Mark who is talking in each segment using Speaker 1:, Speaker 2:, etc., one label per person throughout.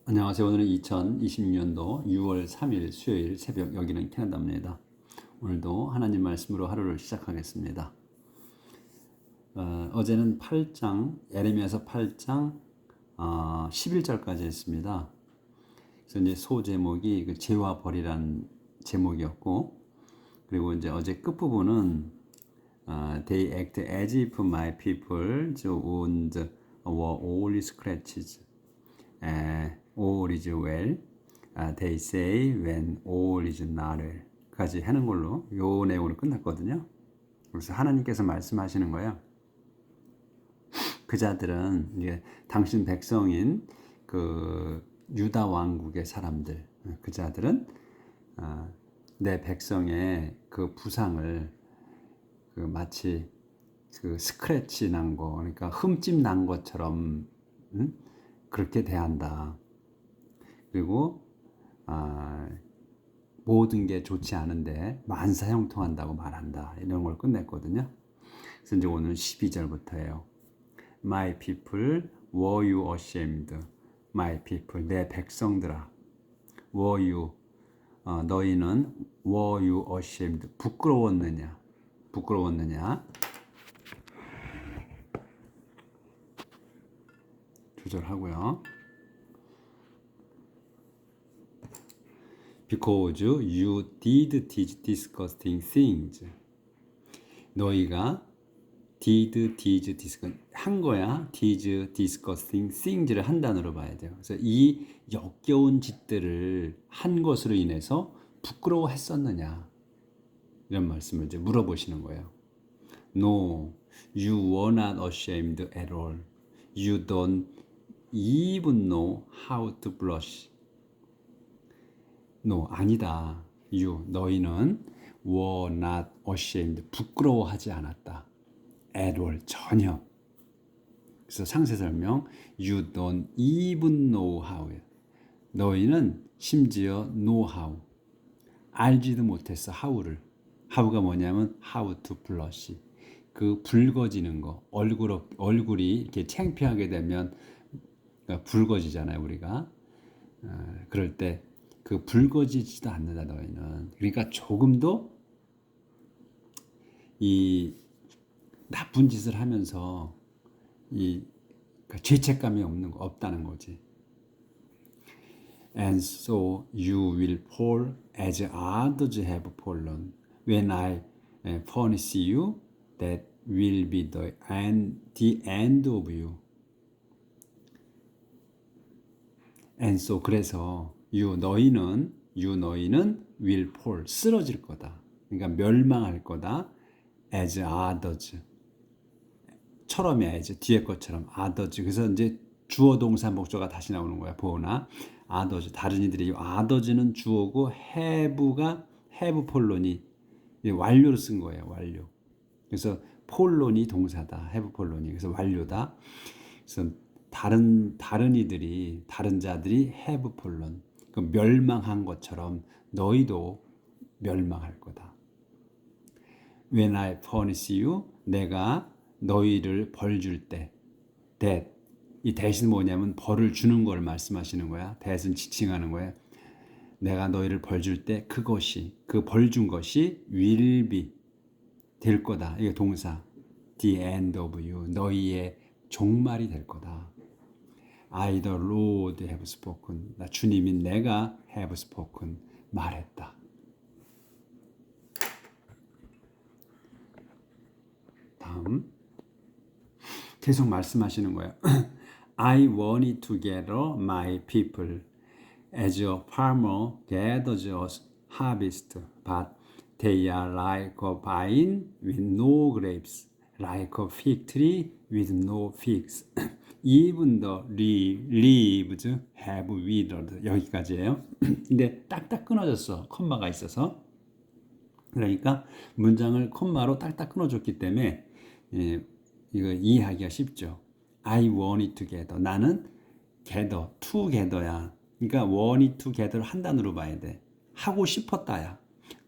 Speaker 1: 안녕하세요. 오늘은 2026년도 6월 3일 수요일 새벽, 여기는 캐나다입니다. 오늘도 하나님 말씀으로 하루를 시작하겠습니다. 어제는 8장, 예레미야서 8장 11절까지 했습니다. 그래서 이제 소제목이 그 죄와 벌이란 제목이었고, 그리고 이제 어제 끝부분은 They act as if my people wounds were all scratches. All is well. They say when all is not well. 까지 하는 걸로 요 내용으로 끝났거든요. 그래서 하나님께서 말씀하시는 거예요. 그자들은 이제 당신 백성인 그 유다 왕국의 사람들, 그자들은 내 백성의 그 부상을 그 마치 그 스크래치 난 거, 그러니까 흠집 난 것처럼 그렇게 대한다. 그리고 모든 게 좋지 않은데 만사형통한다고 말한다. 이런 걸 끝냈거든요. 그래서 이제 오늘 12절부터예요. My people, were you ashamed? My people, 내 백성들아. Were you, 너희는 were you ashamed? 부끄러웠느냐? 부끄러웠느냐? 조절하고요. Because you did these disgusting things. 너희가 did these disgusting 한 거야. these disgusting things를 한 단어로 봐야 돼요. 그래서 이 역겨운 짓들을 한 것으로 인해서 부끄러워했었느냐, 이런 말씀을 이제 물어보시는 거예요. No, you were not ashamed at all. You don't even know how to blush. No, 아니다. You, 너희는 were not ashamed, 부끄러워하지 않았다. At all, 전혀. 그래서 상세 설명, you don't even know how. 너희는 심지어 know how, 알지도 못했어. how를. how가 뭐냐면 how to blush. 그 붉어지는 거, 얼굴이 이렇게 창피하게 되면 붉어지잖아요, 우리가. 그럴 때 그 붉어지지도 않는다, 너희는. 그러니까 조금도 이 나쁜 짓을 하면서 이 죄책감이 없다는 거지. And so you will fall as others have fallen. When I punish you, that will be the end of you. And so, 그래서 너희는 will fall, 쓰러질 거다. 그러니까 멸망할 거다. as others, 처럼이야. as 뒤에 것처럼 others. 그래서 이제 주어 동사 목적어가 다시 나오는 거야. 보나 others, 다른 이들이. others는 주어고 have가 have 폴론이 완료로 쓴 거예요. 완료. 그래서 폴론이 동사다. have 폴론이. 그래서 완료다. 그래서 다른 이들이, 다른 자들이 have 폴론, 그 멸망한 것처럼 너희도 멸망할 거다. When I punish you, 내가 너희를 벌 줄 때. that, 이 that은 뭐냐면 벌을 주는 걸 말씀하시는 거야. that은 지칭하는 거야. 내가 너희를 벌 줄 때 그것이, 그 벌 준 것이 will be, 될 거다. 이게 동사. the end of you, 너희의 종말이 될 거다. I the Lord have spoken. 나 주님이 내가 have spoken, 말했다. 다음 계속 말씀하시는 거예요. I wanted to gather my people as a farmer gathers a harvest, but they are like a vine with no grapes, like a fig tree with no figs. Even the leaves have withered. 여기까지예요. 근데 딱딱 끊어졌어. 콤마가 있어서. 그러니까 문장을 콤마로 딱딱 끊어줬기 때문에 이거 이해하기가 쉽죠. I want it together. 나는 gather, together야. 그러니까 want it together 한 단어로 봐야 돼. 하고 싶었다야.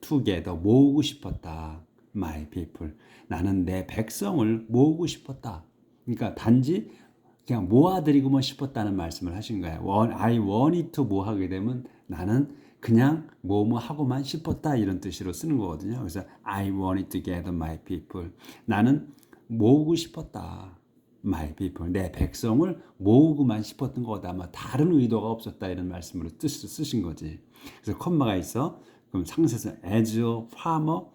Speaker 1: together, 모으고 싶었다. My people. 나는 내 백성을 모으고 싶었다. 그러니까 단지 그냥 모아드리고만 싶었다는 말씀을 하신 거예요. I wanted to 뭐 하게 되면 나는 그냥 뭐뭐 하고만 싶었다 이런 뜻으로 쓰는 거거든요. 그래서 I wanted to gather my people. 나는 모으고 싶었다. My people. 내 백성을 모으고만 싶었던 거다. 아마 다른 의도가 없었다 이런 말씀으로 뜻을 쓰신 거지. 그래서 콤마가 있어. 그럼 상세서 as a farmer,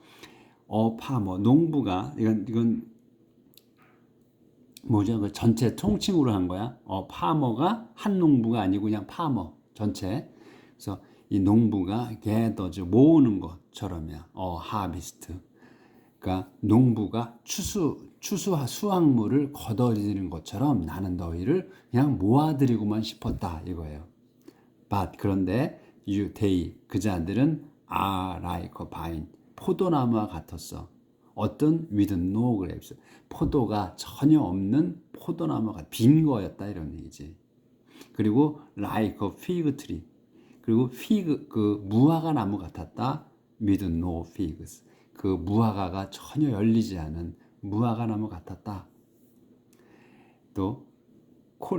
Speaker 1: farmer. 농부가 이건 뭐죠? 그 전체 통칭으로 한 거야. 파머가 한 농부가 아니고 그냥 파머 전체. 그래서 이 농부가 gathers 모으는 것처럼이야. harvest. 그러니까 농부가 수확물을 거둬들이는 것처럼 나는 너희를 그냥 모아들이고만 싶었다 이거예요. But 그런데 they 그자들은 are like a vine 포도나무와 같았어. 어떤 with no grapes 포도가 전혀 없는 포도나무가 빈 거였다 이런 얘기지. 그리고 like a fig tree 그리고 fig 그 무화과 나무 같았다. with no figs 그 무화과가 전혀 열리지 않은 무화과 나무 같았다. 또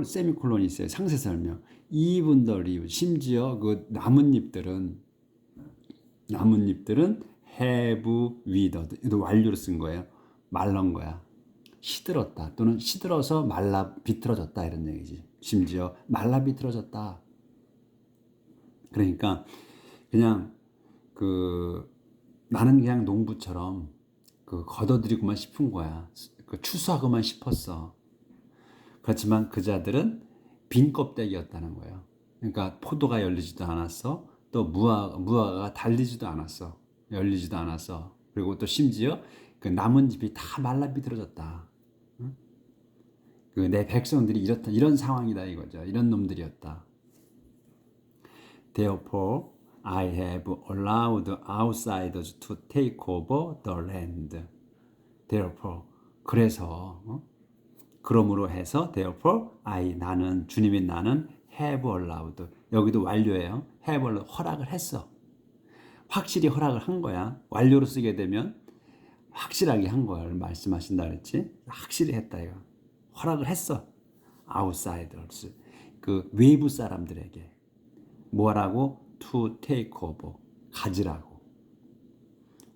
Speaker 1: 세미콜론이 있어요. 상세 설명. even the leaves 심지어 그 나뭇잎들은 have withered 이도 완료로 쓴 거예요. 말른 거야. 시들었다 또는 시들어서 말라 비틀어졌다 이런 얘기지. 심지어 말라 비틀어졌다. 그러니까 그냥 나는 그냥 농부처럼 걷어들이고만 싶은 거야. 추수하고만 싶었어. 그렇지만 그자들은 빈 껍데기였다는 거예요. 그러니까 포도가 열리지도 않았어. 또 무화과가 달리지도 않았어. 열리지도 않았어. 그리고 또 심지어 그 나뭇잎이 다 말라 비틀어졌다. 응? 내 백성들이 이런 상황이다 이거죠. 이런 놈들이었다. Therefore, I have allowed outsiders to take over the land. Therefore, 그래서 그러므로 해서 therefore 나는 주님이 나는 have allowed 여기도 완료예요. have allowed 허락을 했어. 확실히 허락을 한 거야. 완료로 쓰게 되면 확실하게 한 거야. 말씀하신다 그랬지. 확실히 했다 이거. 허락을 했어. outsiders 그 외부 사람들에게 뭐라고 to take over 가지라고.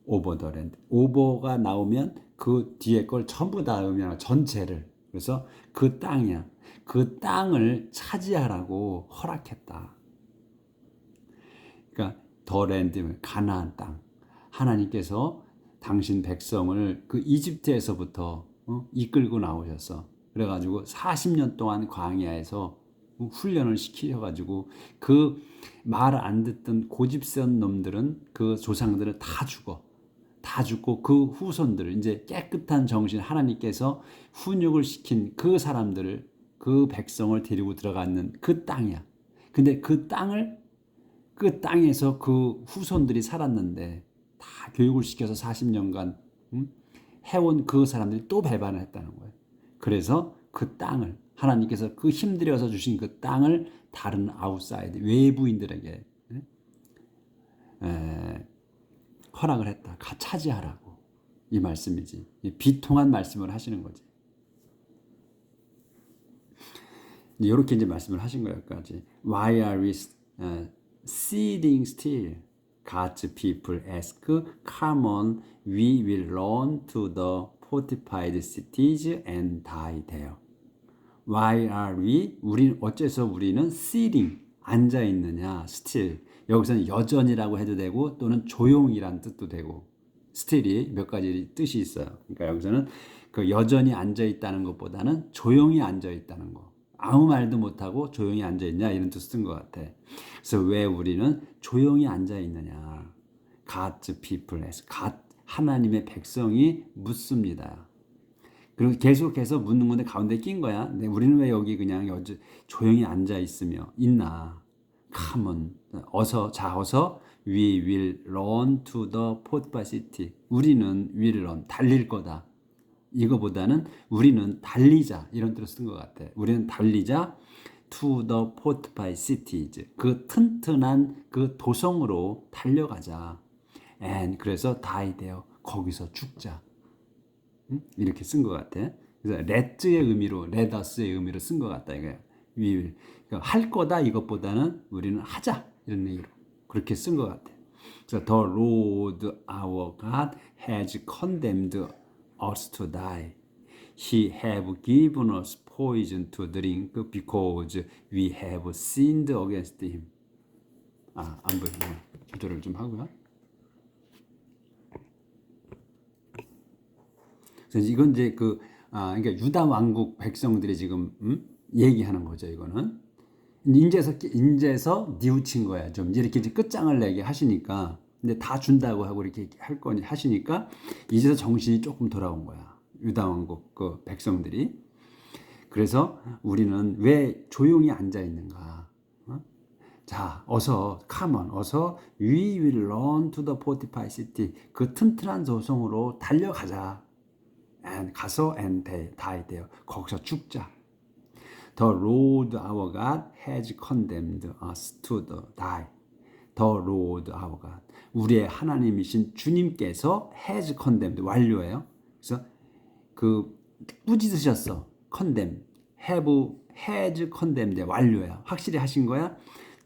Speaker 1: over the land over가 나오면 그 뒤에 걸 전부 다 의미하는 전체를 그래서 그 땅이야. 그 땅을 차지하라고 허락했다. 그러니까 더 랜드 가나안 땅. 하나님께서 당신 백성을 그 이집트에서부터 이끌고 나오셨어. 그래가지고 40년 동안 광야에서 훈련을 시키셔가지고 그 말 안 듣던 고집센 놈들은 그 조상들을 다 죽고 그 후손들을 이제 깨끗한 정신 하나님께서 훈육을 시킨 그 사람들을 그 백성을 데리고 들어가는 그 땅이야. 근데 그 땅에서 그 후손들이 살았는데 다 교육을 시켜서 40년간 해온 그 사람들이 또 배반을 했다는 거예요. 그래서 그 땅을 하나님께서 그 힘들여서 주신 그 땅을 다른 아웃사이드 외부인들에게 허락을 했다. 차지하라고. 이 말씀이지. 비통한 말씀을 하시는 거지. 이렇게 이제 말씀을 하신 거야까지. Why are we sitting still? God's people ask. Come on, we will run to the fortified cities and die there. Why are we? 어째서 우리는 sitting 앉아 있느냐? still. 여기서는 여전이라고 해도 되고 또는 조용이란 뜻도 되고 still이 몇 가지 뜻이 있어요. 그러니까 여기서는 그 여전히 앉아 있다는 것보다는 조용히 앉아 있다는 거. 아무 말도 못하고 조용히 앉아 있냐 이런 뜻을 쓴 것 같아. 그래서 왜 우리는 조용히 앉아 있느냐? God's people, 하나님의 백성이 묻습니다. 그리고 계속해서 묻는 건데 가운데 낀 거야. 우리는 왜 여기 그냥 조용히 앉아 있나? Come on, 어서 we will run to the fortified city. 우리는 will run, 달릴 거다. 이거보다는 우리는 달리자 이런 뜻으로 쓴 것 같아. 우리는 달리자 to the fortified cities. 그 튼튼한 그 도성으로 달려가자. And 그래서 die there. 거기서 죽자. 이렇게 쓴 것 같아. 그래서 let의 의미로, let us의 의미로 쓴 것 같다 이거예요. we will. 그러니까 할 거다 이것보다는 우리는 하자 이런 얘기로 그렇게 쓴 것 같아요. 그래서 the Lord our God has condemned us to die. He have given us poison to drink because we have sinned against him. 안 보이네. 조절을 좀 하고요. 그래서 이건 이제 그러니까 유다 왕국 백성들이 지금 얘기하는 거죠. 이거는 인제서 뉘우친 거야. 좀 이렇게 끝장을 내게 하시니까, 근데 다 준다고 하고 이렇게 할 거니 하시니까 이제서 정신이 조금 돌아온 거야. 유다 왕국 그 백성들이. 그래서 우리는 왜 조용히 앉아 있는가? 자, 어서 come on, 어서 we will run to the fortified city. 그 튼튼한 도성으로 달려가자. and 가서 and die 돼요. 거기서 죽자. The Lord our God has condemned us to the die. The Lord our God. 우리의 하나님이신 주님께서 has condemned 완료예요. 그래서 그 꾸짖으셨어. condemn. has condemned 완료야. 확실히 하신 거야.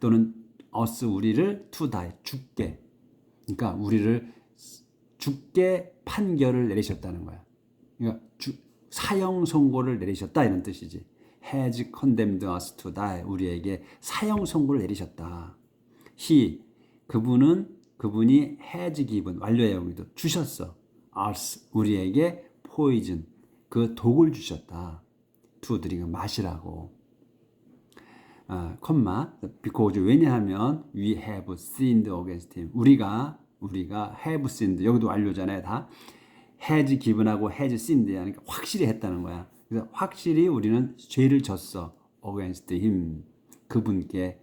Speaker 1: 또는 us 우리를 to die 죽게. 그러니까 우리를 죽게 판결을 내리셨다는 거야. 그러니까 사형 선고를 내리셨다 이런 뜻이지. has condemned us to die. 우리에게 사형 선고를 내리셨다. 그분이 has given 완료의 의미도 주셨어. us 우리에게 poison 그 독을 주셨다. to drink 마시라고. because 왜냐하면 we have sinned against him. 우리가 have sinned 여기도 완료잖아요. 다 has given하고 has sinned 하니까 확실히 했다는 거야. 그래서 확실히 우리는 죄를 졌어. against him. 그분께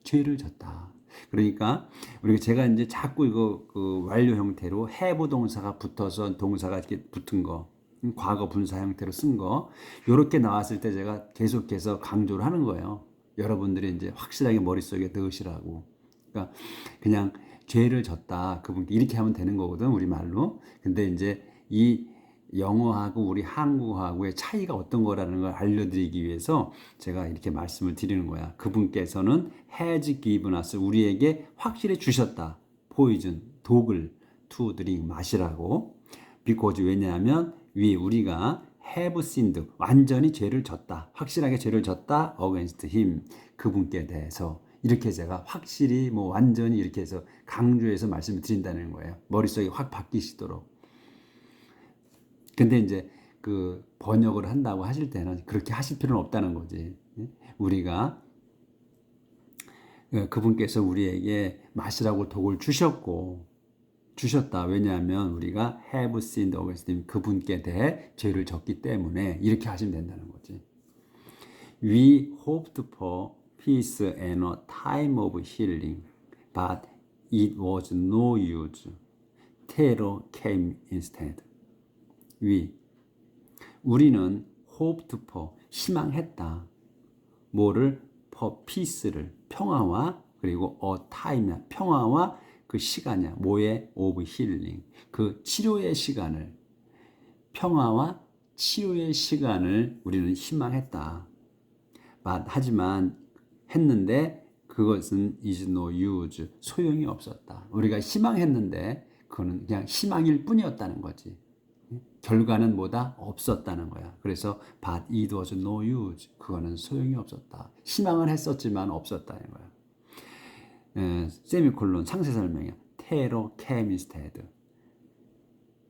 Speaker 1: 죄를 졌다. 그러니까 우리가 제가 이제 자꾸 이거 그 완료 형태로 have 동사가 붙어서 동사가 이렇게 붙은 거, 과거 분사 형태로 쓴 거, 이렇게 나왔을 때 제가 계속해서 강조를 하는 거예요. 여러분들이 이제 확실하게 머릿속에 넣으시라고. 그러니까 그냥 죄를 졌다 그분께 이렇게 하면 되는 거거든 우리말로. 근데 이제 이 영어하고 우리 한국어하고의 차이가 어떤 거라는 걸 알려드리기 위해서 제가 이렇게 말씀을 드리는 거야. 그분께서는 has given us 우리에게 확실히 주셨다. poison 독을 to drink 마시라고. because 왜냐하면 우리가 have sinned 완전히 죄를 졌다. 확실하게 죄를 졌다. against him 그분께 대해서. 이렇게 제가 확실히 완전히 이렇게 해서 강조해서 말씀을 드린다는 거예요. 머릿속이 확 바뀌시도록. 근데 이제 그 번역을 한다고 하실 때는 그렇게 하실 필요는 없다는 거지. 우리가 그분께서 우리에게 마시라고 독을 주셨다. 왜냐하면 우리가 have sinned against him 그분께 대해 죄를 졌기 때문에 이렇게 하시면 된다는 거지. We hoped for peace and a time of healing, but it was no use. Terror came instead. 우리는 hoped for 희망했다. 뭐를 for peace를 평화와 그리고 a time 평화와 그 시간이야. 뭐의 of healing 그 치료의 시간을 평화와 치료의 시간을 우리는 희망했다. 하지만 했는데 그것은 is no use 소용이 없었다. 우리가 희망했는데 그거는 그냥 희망일 뿐이었다는 거지. 결과는 뭐다? 없었다는 거야. 그래서 but it was no use 그거는 소용이 없었다. 희망을 했었지만 없었다는 거야. 세미콜론 상세 설명이야. Terror came instead.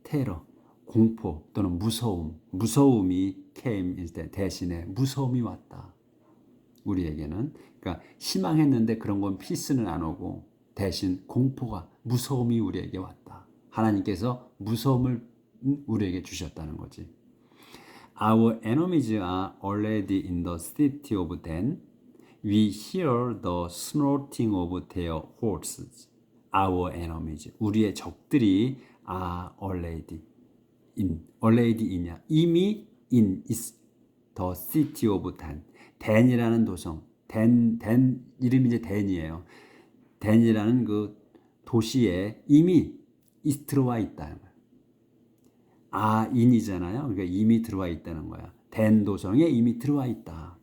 Speaker 1: 테러 공포 또는 무서움이 came instead 대신에 무서움이 왔다. 우리에게는 그러니까 희망했는데 그런 건 피스는 안 오고 대신 공포가 무서움이 우리에게 왔다. 하나님께서 무서움을 우리에게 주셨다는 거지. Our enemies are already in the city of Dan. We hear the snorting of their horses. Our enemies. 우리의 적들이 are already in이야. 이미 in is the city of Dan. 댄이라는 도성. 댄 이름이 이제 댄이에요. 댄이라는 그 도시에 이미 들어와 있다. in이잖아요. 그러니까 이미 들어와 있다는 거야. 된 도성에 이미 들어와 있다.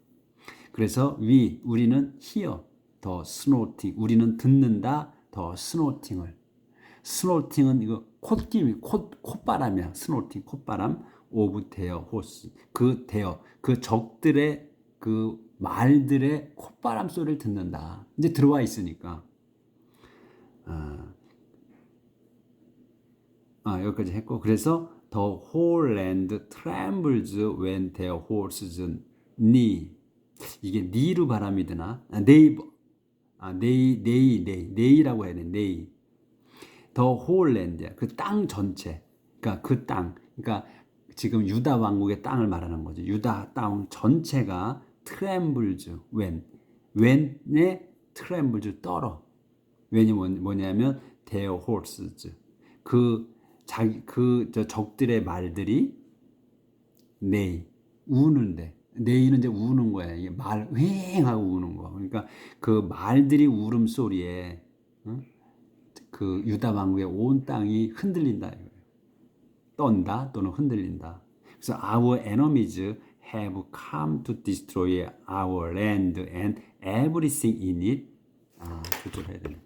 Speaker 1: 그래서 우리는 hear 더 snorting, 우리는 듣는다 더 snorting을. 스노팅은 이거 콧바람이야. 스노팅, 콧바람. 오브 데어 호스. 그 적들의 그 말들의 콧바람 소리를 듣는다. 이제 들어와 있으니까. 여기까지 했고. 그래서 the whole land trembles when their horses neigh. 이게 니로 발음이 드나? 네이라고 해야 돼. 네이. 더 홀랜드야. 그 땅 전체. 그러니까 그 땅. 그러니까 지금 유다 왕국의 땅을 말하는 거죠. 유다 땅 전체가 트렘블즈 웬에 트렘블즈 떨어. 웬이 뭐냐면 their horses. 저 적들의 말들이 우는데 네이는 이제 우는 거야. 이게 말 휑하고 우는 거. 그러니까 그 말들이 울음소리에 그 유다 왕국의 온 땅이 흔들린다. 떤다 또는 흔들린다. 그래서 our enemies have come to destroy our land and everything in it. 조절해야 되네.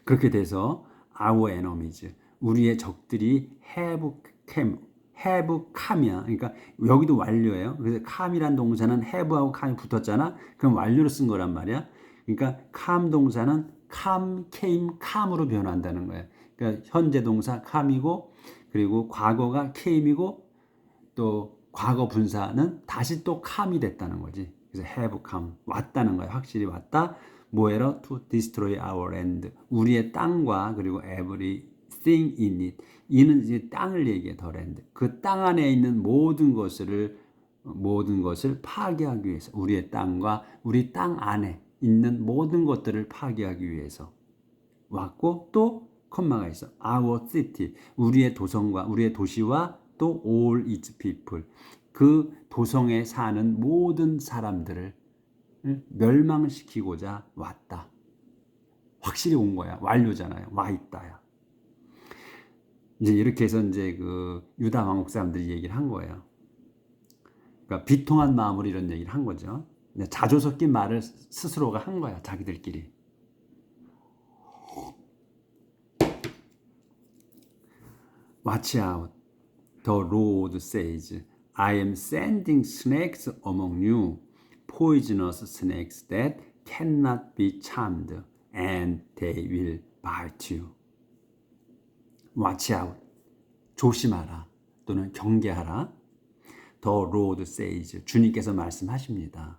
Speaker 1: 그렇게 돼서 our enemies, 우리의 적들이 have come이야. 그러니까 여기도 완료예요. 그래서 come이란 동사는 have하고 come이 붙었잖아. 그럼 완료로 쓴 거란 말이야. 그러니까 come 동사는 come으로 변한다는 거야. 그러니까 현재 동사 come이고, 그리고 과거가 came이고, 또 과거 분사는 다시 또 come이 됐다는 거지. 그래서 have come, 왔다는 거야. 확실히 왔다. 뭐해러? To destroy our land. 우리의 땅과 그리고 everything in it. 이는 이제 땅을 얘기해, 더 랜드. 그 땅 안에 있는 모든 것을 파괴하기 위해서, 우리의 땅과 우리 땅 안에 있는 모든 것들을 파괴하기 위해서 왔고, 또 콤마가 있어. Our city, 우리의 도성과 우리의 도시와 또 all its people, 그 도성에 사는 모든 사람들을 멸망시키고자 왔다. 확실히 온 거야. 완료잖아요. 와 있다야. 이제 이렇게 해서 이제 그 유다 왕국 사람들이 얘기를 한 거예요. 그러니까 비통한 마음으로 이런 얘기를 한 거죠. 자조 섞인 말을 스스로가 한 거야. 자기들끼리. Watch out. The Lord says, I am sending snakes among you, poisonous snakes that cannot be charmed, and they will bite you. Watch out. 조심하라. 또는 경계하라. The Lord says. 주님께서 말씀하십니다.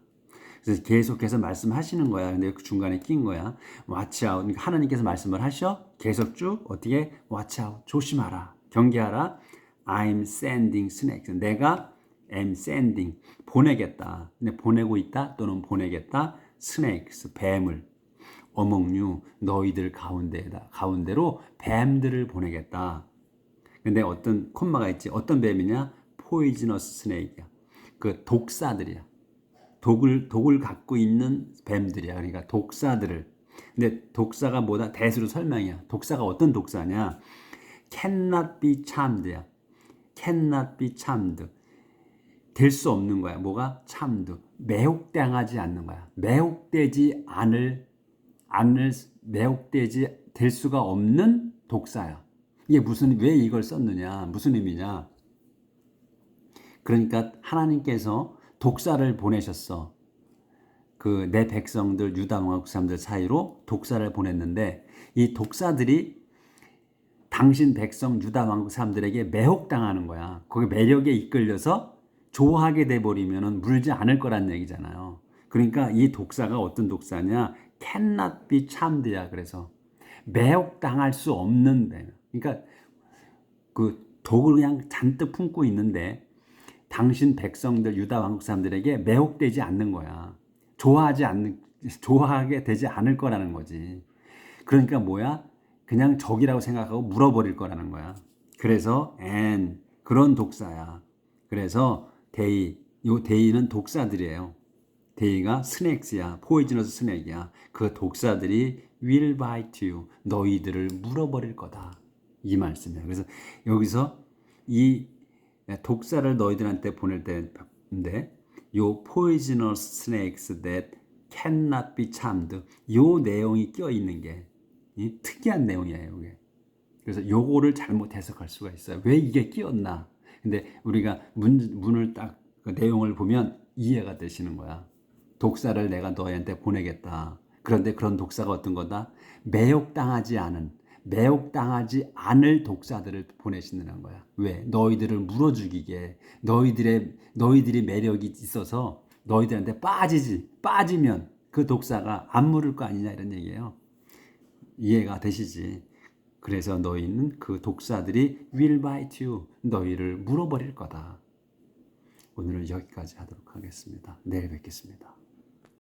Speaker 1: 그래서 계속해서 말씀하시는 거야. 근데 그 중간에 낀 거야. Watch out. 그러니까 하나님께서 말씀을 하셔. 계속 쭉 어떻게? Watch out. 조심하라. 경계하라. I'm sending snakes. 내가 am sending. 보내겠다. 근데 보내고 있다 또는 보내겠다. snakes. 뱀을. among you. 너희들 가운데로 뱀들을 보내겠다. 근데 어떤 콤마가 있지. 어떤 뱀이냐? poisonous snake이야. 그 독사들이야. 독을 갖고 있는 뱀들이야. 그러니까 독사들을. 근데 독사가 뭐다? 대수로 설명이야. 독사가 어떤 독사냐? cannot be charmed야. cannot be charmed. 될 수 없는 거야. 뭐가? charmed. 매혹당하지 않는 거야. 매혹되지 될 수가 없는 독사야. 이게 왜 이걸 썼느냐? 무슨 의미냐? 그러니까 하나님께서 독사를 보내셨어. 그 내 백성들, 유다 왕국 사람들 사이로 독사를 보냈는데, 이 독사들이 당신 백성 유다 왕국 사람들에게 매혹당하는 거야. 거기 매력에 이끌려서 좋아하게 돼버리면 물지 않을 거란 얘기잖아요. 그러니까 이 독사가 어떤 독사냐? cannot be charmed야. 그래서 매혹당할 수 없는 뱀. 그러니까 그 독을 그냥 잔뜩 품고 있는데 당신 백성들 유다 왕국 사람들에게 매혹되지 않는 거야. 좋아하게 되지 않을 거라는 거지. 그러니까 뭐야? 그냥 적이라고 생각하고 물어버릴 거라는 거야. 그래서 그런 독사야. 그래서 요 데이는 독사들이에요. 데이가 스낵스야. 포이즈너스 스낵이야. 그 독사들이 will bite you. 너희들을 물어버릴 거다. 이 말씀이에요. 그래서 여기서 이 독사를 너희들한테 보낼 때인데 요 poisonous snakes that cannot be charmed 요 내용이 껴 있는 게 이 특이한 내용이에요. 이게. 그래서 요거를 잘못 해석할 수가 있어요. 왜 이게 끼었나? 근데 우리가 문을 딱 그 내용을 보면 이해가 되시는 거야. 독사를 내가 너희한테 보내겠다. 그런데 그런 독사가 어떤 거다? 매혹당하지 않을 독사들을 보내신다는 거야. 왜? 너희들을 물어 죽이게. 너희들이 매력이 있어서 너희들한테 빠지면 그 독사가 안 물을 거 아니냐 이런 얘기예요. 이해가 되시지? 그래서 너희는 그 독사들이 will bite you. 너희를 물어버릴 거다. 오늘은 여기까지 하도록 하겠습니다. 내일 뵙겠습니다.